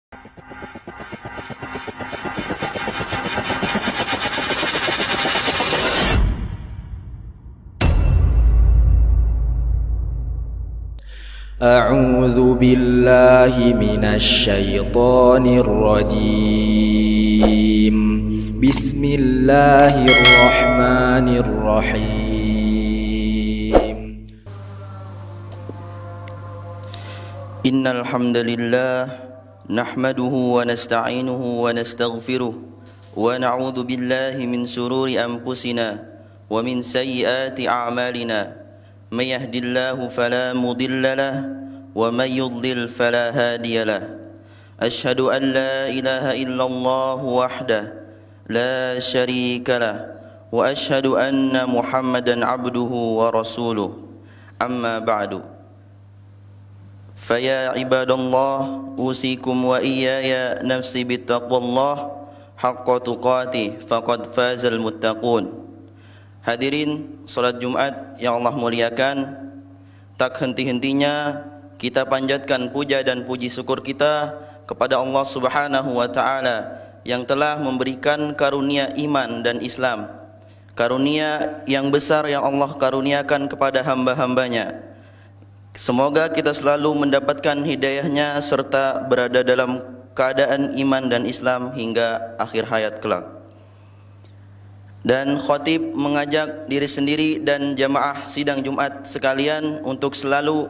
أعوذ بالله من الشيطان الرجيم. بسم الله الرحمن الرحيم. إن الحمد لله نحمده ونستعينه ونستغفره ونعوذ بالله من شرور أنفسنا ومن سيئات أعمالنا. من يهد الله فلا مضل له ومن يضلل فلا هادي له. أشهد أن لا إله إلا الله وحده لا شريك له وأشهد أن محمدا عبده ورسوله. أما بعد، فيا عباد الله أوصيكم وإياي نفسي بتقوى الله حق تقاته فقد فاز المتقون. Hadirin salat Jumat yang Allah muliakan, tak henti-hentinya kita panjatkan puja dan puji syukur kita kepada Allah Subhanahu wa taala yang telah memberikan karunia iman dan Islam. Karunia yang besar yang Allah karuniakan kepada hamba-hambanya. Semoga kita selalu mendapatkan hidayahnya serta berada dalam keadaan iman dan Islam hingga akhir hayat kelak. Dan khatib mengajak diri sendiri dan jamaah sidang Jumat sekalian untuk selalu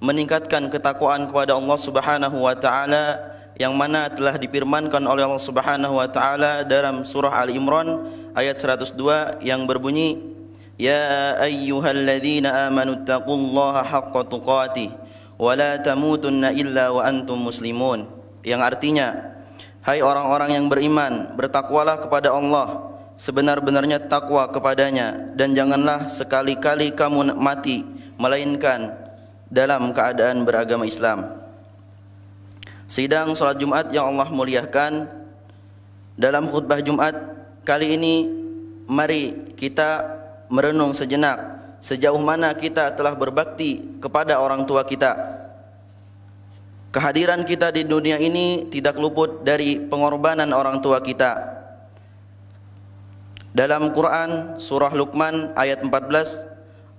meningkatkan ketakwaan kepada Allah Subhanahu wa taala yang mana telah difirmankan oleh Allah Subhanahu wa taala dalam surah Al-Imran ayat 102 yang berbunyi, Ya ayyuhalladzina amanu taqullaha haqqa tuqatih wa la tamutunna illa wa antum muslimun, yang artinya, hai orang-orang yang beriman, bertakwalah kepada Allah sebenar-benarnya takwa kepadanya, dan janganlah sekali-kali kamu mati melainkan dalam keadaan beragama Islam. Sidang salat Jumat yang Allah muliakan, dalam khutbah Jumat kali ini mari kita merenung sejenak sejauh mana kita telah berbakti kepada orang tua kita. Kehadiran kita di dunia ini tidak luput dari pengorbanan orang tua kita. Dalam Quran surah Luqman ayat 14,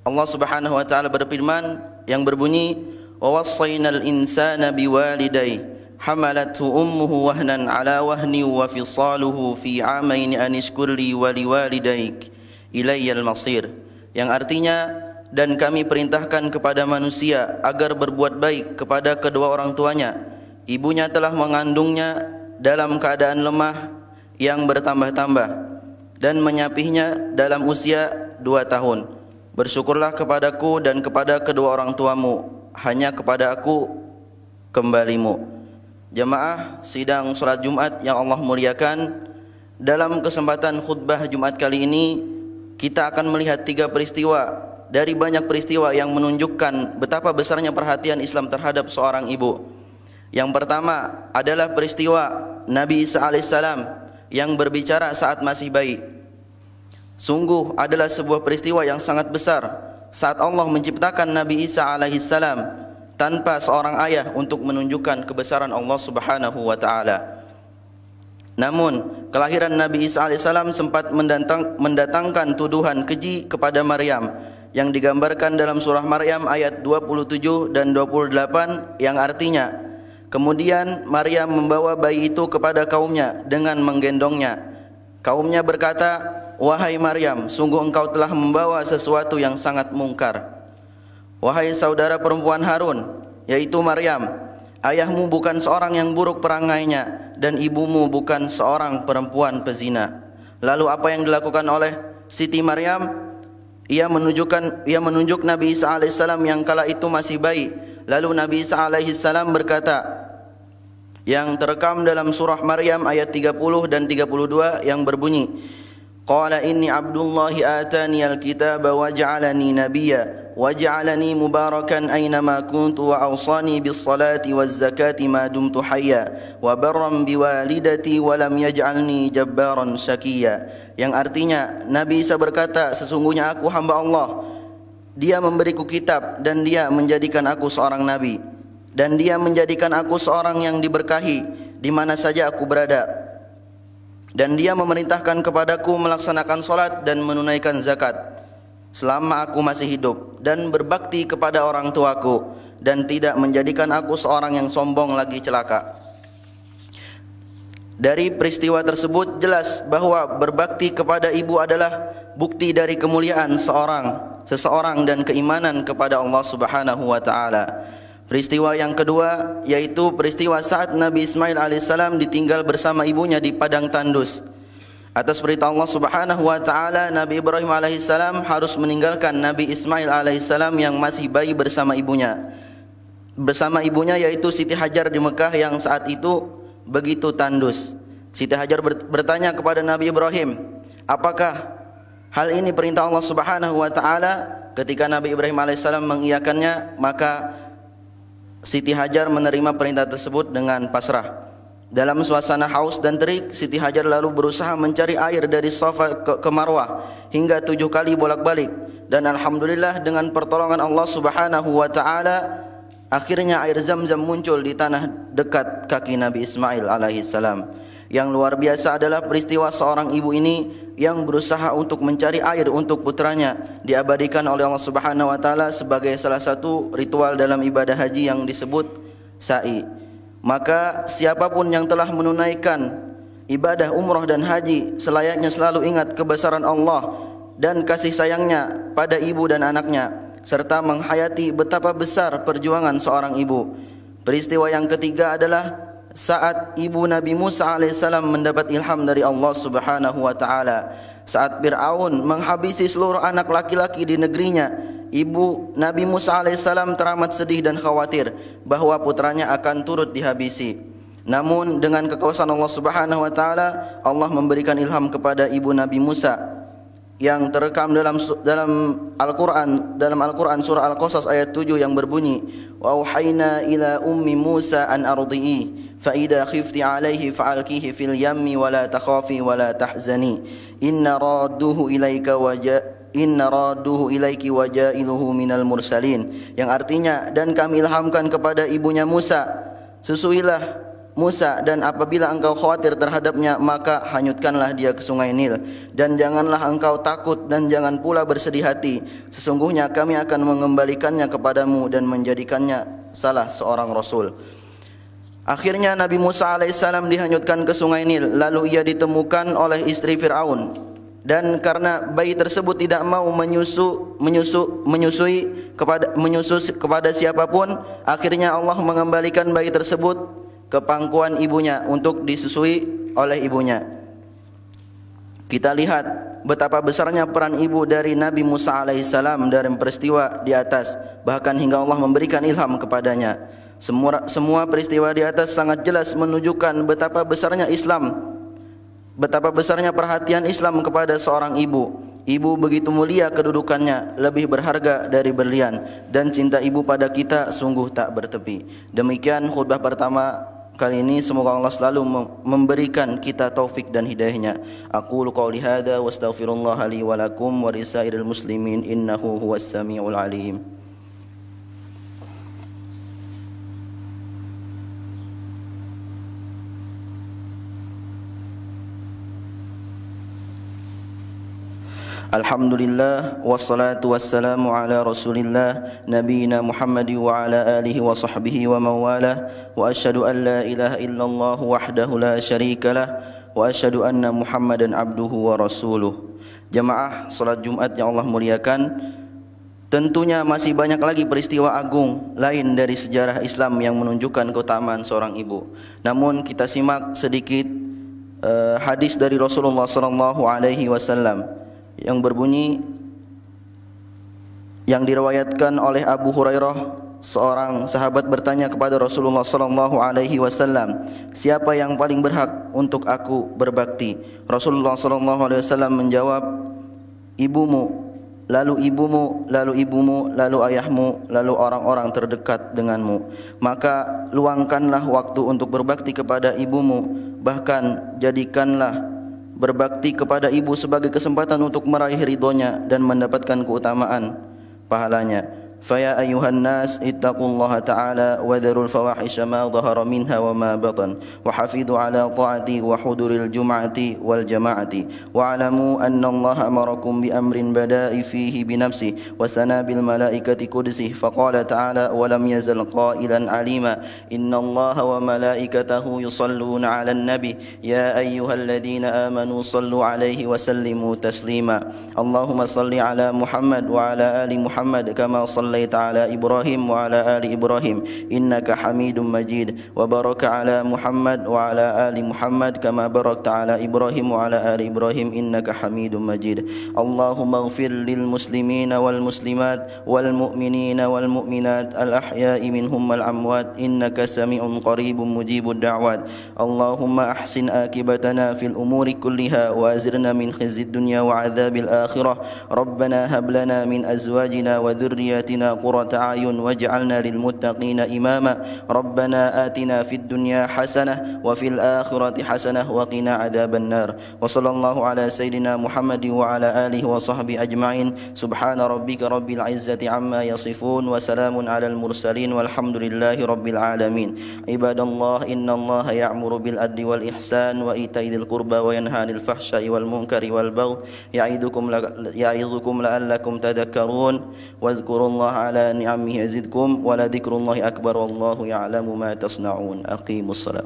Allah Subhanahu wa taala berfirman yang berbunyi, "Wa wassaynal insana biwalidayhi hamalathu ummuhu wahnan ala wahni wa fisaluhu fi 'amaini an ishkur li wa liwalidayk ilayyal masir." Yang artinya, dan kami perintahkan kepada manusia agar berbuat baik kepada kedua orang tuanya. Ibunya telah mengandungnya dalam keadaan lemah yang bertambah-tambah dan menyapihnya dalam usia 2 tahun. Bersyukurlah kepadaku dan kepada kedua orang tuamu, hanya kepada aku kembalimu. Jamaah sidang salat Jumat yang Allah muliakan, dalam kesempatan khutbah Jumat kali ini kita akan melihat 3 peristiwa dari banyak peristiwa yang menunjukkan betapa besarnya perhatian Islam terhadap seorang ibu. Yang pertama adalah peristiwa Nabi Isa alaihissalam yang berbicara saat masih bayi. Sungguh adalah sebuah peristiwa yang sangat besar saat Allah menciptakan Nabi Isa alaihissalam tanpa seorang ayah untuk menunjukkan kebesaran Allah Subhanahu wa taala. Namun kelahiran Nabi Isa alaihissalam sempat mendatangkan tuduhan keji kepada Maryam yang digambarkan dalam surah Maryam ayat 27 dan 28 yang artinya, kemudian Maryam membawa bayi itu kepada kaumnya dengan menggendongnya. Kaumnya berkata, "Wahai Maryam, sungguh engkau telah membawa sesuatu yang sangat mungkar. Wahai saudara perempuan Harun, yaitu Maryam, ayahmu bukan seorang yang buruk perangainya dan ibumu bukan seorang perempuan pezina." Lalu apa yang dilakukan oleh Siti Maryam? Ia menunjuk Nabi Isa alaihissalam yang kala itu masih bayi. Lalu Nabi Isa alaihissalam berkata, yang terekam dalam surah Maryam ayat 30 dan 32 yang berbunyi, Qala inni abdullahi atani al-kitaba wa ja'alani nabiyya wa ja'alani mubarakan aynama kuntu wa awsani bis salati waz zakati ma dumtu hayya wa barran biwalidati wa lam yaj'alni jabbaran syaqiyya. Yang artinya, Nabi Isa berkata, sesungguhnya aku hamba Allah, Dia memberiku kitab dan Dia menjadikan aku seorang nabi, dan Dia menjadikan aku seorang yang diberkahi, di mana saja aku berada. Dan Dia memerintahkan kepadaku melaksanakan solat dan menunaikan zakat selama aku masih hidup, dan berbakti kepada orang tuaku, dan tidak menjadikan aku seorang yang sombong lagi celaka. Dari peristiwa tersebut jelas bahwa berbakti kepada ibu adalah bukti dari kemuliaan seseorang dan keimanan kepada Allah Subhanahu wa taala. Peristiwa yang kedua yaitu peristiwa saat Nabi Ismail alaihissalam ditinggal bersama ibunya di padang tandus. Atas perintah Allah Subhanahu wa taala, Nabi Ibrahim alaihissalam harus meninggalkan Nabi Ismail alaihissalam yang masih bayi bersama ibunya. Bersama ibunya yaitu Siti Hajar di Mekah yang saat itu begitu tandus. Siti Hajar bertanya kepada Nabi Ibrahim, apakah hal ini perintah Allah Subhanahu wa taala? Ketika Nabi Ibrahim alaihissalam mengiyakannya, maka Siti Hajar menerima perintah tersebut dengan pasrah. Dalam suasana haus dan terik, Siti Hajar lalu berusaha mencari air dari Safa ke Marwah hingga 7 kali bolak-balik, dan alhamdulillah dengan pertolongan Allah Subhanahu wa taala, akhirnya air Zam-Zam muncul di tanah dekat kaki Nabi Ismail alaihissalam. Yang luar biasa adalah peristiwa seorang ibu ini yang berusaha untuk mencari air untuk putranya, diabadikan oleh Allah Subhanahu wa taala sebagai salah satu ritual dalam ibadah haji yang disebut sa'i. Maka siapapun yang telah menunaikan ibadah umrah dan haji selayaknya selalu ingat kebesaran Allah dan kasih sayangnya pada ibu dan anaknya, serta menghayati betapa besar perjuangan seorang ibu. Peristiwa yang ketiga adalah saat ibu Nabi Musa alaihissalam mendapat ilham dari Allah Subhanahu wa taala. Saat Fir'aun menghabisi seluruh anak laki-laki di negerinya, ibu Nabi Musa alaihissalam teramat sedih dan khawatir bahwa putranya akan turut dihabisi. Namun dengan kekuasaan Allah Subhanahu wa taala, Allah memberikan ilham kepada ibu Nabi Musa yang terekam dalam Al-Quran surah Al-Qasas ayat 7 yang berbunyi, wa auhayna ila ummi Musa an ardi'i fa idza khifti alaihi fa'alqihi fil yammi wa la takhafi wa la tahzani inna radduhu ilaika ilaiki wa ja'iluhu minal mursalin, yang artinya, dan kami ilhamkan kepada ibunya Musa, susuilah Musa, dan apabila engkau khawatir terhadapnya, maka hanyutkanlah dia ke sungai Nil, dan janganlah engkau takut dan jangan pula bersedih hati, sesungguhnya kami akan mengembalikannya kepadamu dan menjadikannya salah seorang rasul. Akhirnya Nabi Musa alaihissalam dihanyutkan ke sungai Nil, lalu ia ditemukan oleh istri Fir'aun, dan karena bayi tersebut tidak mau menyusui kepada siapapun, akhirnya Allah mengembalikan bayi tersebut ke pangkuan ibunya untuk disusui oleh ibunya. Kita lihat betapa besarnya peran ibu dari Nabi Musa alaihissalam dalam peristiwa di atas, bahkan hingga Allah memberikan ilham kepadanya. Semua peristiwa di atas sangat jelas menunjukkan betapa besarnya Islam, betapa besarnya perhatian Islam kepada seorang ibu. Ibu begitu mulia kedudukannya, lebih berharga dari berlian, dan cinta ibu pada kita sungguh tak bertepi. Demikian khutbah pertama kali ini, semoga Allah selalu memberikan kita taufik dan hidayahnya. Aqulu qawli hadza wa astaghfirullah li wa lakum wa lisairil muslimin innahu huwas samiul alim. Alhamdulillah wassalatu wassalamu ala Rasulillah nabiyina Muhammad wa ala alihi wa sahbihi wa mawalah, wa asyhadu an la ilaha illallah wahdahu la syarikalah, wa asyhadu anna Muhammadan abduhu wa rasuluh. Jamaah salat Jumat yang Allah muliakan, tentunya masih banyak lagi peristiwa agung lain dari sejarah Islam yang menunjukkan keutamaan seorang ibu. Namun kita simak sedikit hadis dari Rasulullah sallallahu alaihi wasallam yang berbunyi, yang diriwayatkan oleh Abu Hurairah, seorang sahabat bertanya kepada Rasulullah sallallahu alaihi wasallam, siapa yang paling berhak untuk aku berbakti? Rasulullah sallallahu alaihi wasallam menjawab, ibumu, lalu ibumu, lalu ibumu, lalu ayahmu, lalu orang-orang terdekat denganmu. Maka luangkanlah waktu untuk berbakti kepada ibumu, bahkan jadikanlah berbakti kepada ibu sebagai kesempatan untuk meraih ridhonya dan mendapatkan keutamaan pahalanya. فيا أيها الناس اتقوا الله تعالى وذروا الفواحش ما ظهر منها وما بطن وحافظوا على طاعته وحضور الجمعة والجماعة واعلموا أن الله أمركم بأمر بدأ فيه بنفسه وثنى بالملائكة قدسه فقال تعالى ولم يزل قائلا عليما إن الله وملائكته يصلون على النبي يا أيها الذين آمنوا صلوا عليه وسلموا تسليما اللهم صل على محمد وعلى آل محمد كما صليت على إبراهيم وعلى آل إبراهيم إنك حميد مجيد وبارك على محمد وعلى آل محمد كما باركت على إبراهيم وعلى آل إبراهيم إنك حميد مجيد اللهم اغفر للمسلمين والمسلمات والمؤمنين والمؤمنات الأحياء منهم والأموات إنك سميع قريب مجيب الدعوات اللهم أحسن عاقبتنا في الأمور كلها وأزرنا من خزي الدنيا وعذاب الآخرة ربنا هب لنا من أزواجنا وذرياتنا قرة أعين واجعلنا للمتقين إماما ربنا آتنا في الدنيا حسنة وفي الآخرة حسنة وقنا عذاب النار وصلى الله على سيدنا محمد وعلى آله وصحبه أجمعين سبحان ربك رب العزة عما يصفون وسلام على المرسلين والحمد لله رب العالمين عباد الله إن الله يأمر بالعدل والإحسان وإيتاء ذي القربى وينهى عن الفحشاء والمنكر والبغي يعظكم لعلكم تذكرون واذكروا الله على نعمه يزدكم ولذكر الله أكبر والله يعلم ما تصنعون أقيموا الصلاة